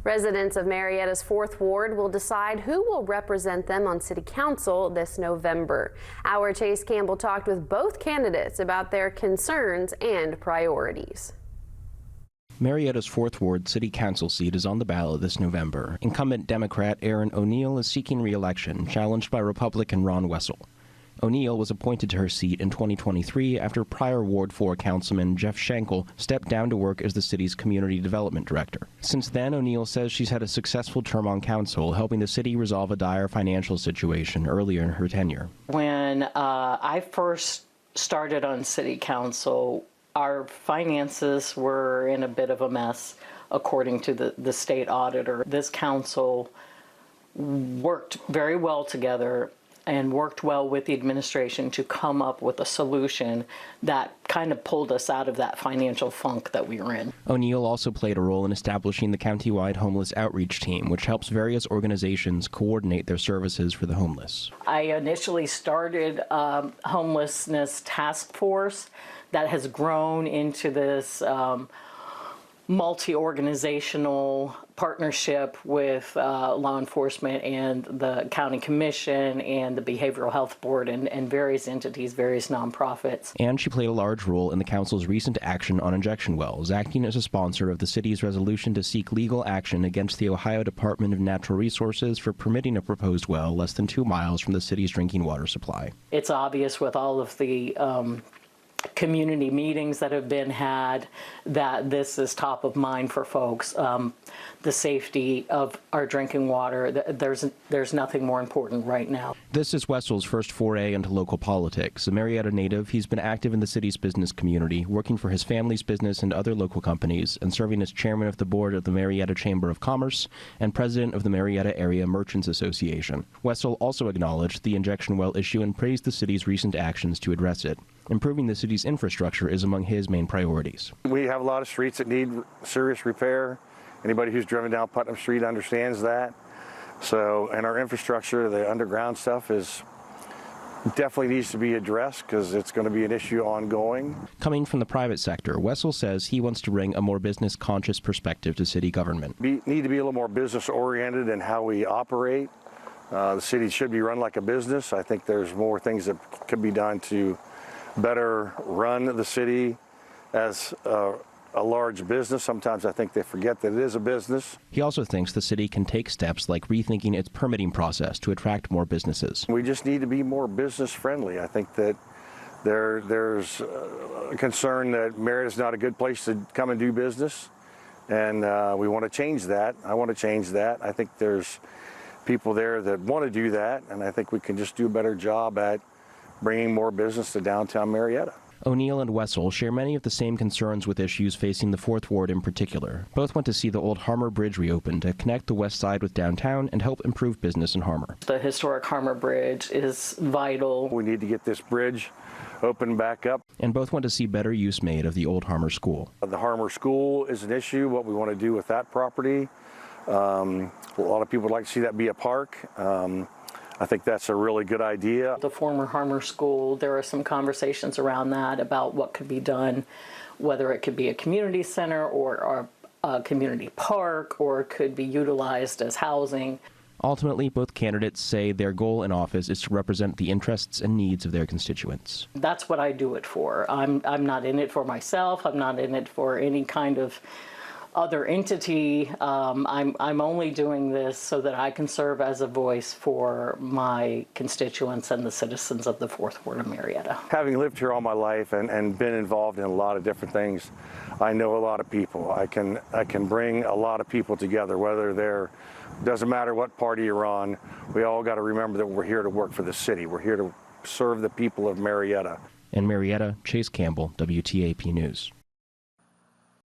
Residents of Marietta's 4th Ward will decide who will represent them on City Council this November. Our Chase Campbell talked with both candidates about their concerns and priorities. Marietta's 4th Ward City Council seat is on the ballot this November. Incumbent Democrat Erin O'Neill is seeking re-election, challenged by Republican Ron Wes. O'Neill was appointed to her seat in 2023 after prior Ward 4 Councilman Jeff Schenkel stepped down to work as the city's community development director. Since then, O'Neill says she's had a successful term on council, helping the city resolve a dire financial situation earlier in her tenure. When I first started on City Council, our finances were in a bit of a mess, according to the state auditor. This council worked very well together and worked well with the administration to come up with a solution that kind of pulled us out of that financial funk that we were in. O'Neill also played a role in establishing the countywide homeless outreach team, which helps various organizations coordinate their services for the homeless. I initially started a homelessness task force that has grown into this multi-organizational partnership with law enforcement and the county commission and the behavioral health board and various entities, various nonprofits. And she played a large role in the council's recent action on injection wells, acting as a sponsor of the city's resolution to seek legal action against the Ohio Department of Natural Resources for permitting a proposed well less than 2 miles from the city's drinking water supply. It's obvious with all of the community meetings that have been had that this is top of mind for folks. The safety of our drinking water, there's nothing more important right now. This is Wessel's first foray into local politics. A Marietta native, he's been active in the city's business community, working for his family's business and other local companies, and serving as chairman of the board of the Marietta Chamber of Commerce and president of the Marietta Area Merchants Association. Wessel also acknowledged the injection well issue and praised the city's recent actions to address it. Improving the city's infrastructure is among his main priorities. We have a lot of streets that need serious repair. Anybody who's driven down Putnam Street understands that. So, and our infrastructure, the underground stuff, definitely needs to be addressed because it's going to be an issue ongoing. Coming from the private sector, Wessel says he wants to bring a more business-conscious perspective to city government. We need to be a little more business-oriented in how we operate. The city should be run like a business. I think there's more things that could be done to better run the city as a large business. Sometimes I think they forget that it is a business. He also thinks the city can take steps like rethinking its permitting process to attract more businesses. We just need to be more business friendly. I think that there's a concern that Marietta is not a good place to come and do business, and we want to change that. I want to change that. I think there's people there that want to do that, and I think we can just do a better job at bringing more business to downtown Marietta. O'Neill and Wessel share many of the same concerns with issues facing the 4th Ward in particular. Both want to see the old Harmer Bridge reopened to connect the west side with downtown and help improve business in Harmer. The historic Harmer Bridge is vital. We need to get this bridge opened back up. And both want to see better use made of the old Harmer School. The Harmer School is an issue, what we want to do with that property. A lot of people would like to see that be a park. I think that's a really good idea. The former Harmer School, there are some conversations around that about what could be done, whether it could be a community center or a community park, or it could be utilized as housing. Ultimately, both candidates say their goal in office is to represent the interests and needs of their constituents. That's what I do it for. I'm not in it for myself. I'm not in it for any kind of other entity. I'm only doing this so that I can serve as a voice for my constituents and the citizens of the 4th Ward of Marietta. Having lived here all my life and been involved in a lot of different things, I know a lot of people. I can bring a lot of people together, whether doesn't matter what party you're on. We all got to remember that we're here to work for the city. We're here to serve the people of Marietta. In Marietta, Chase Campbell, WTAP News.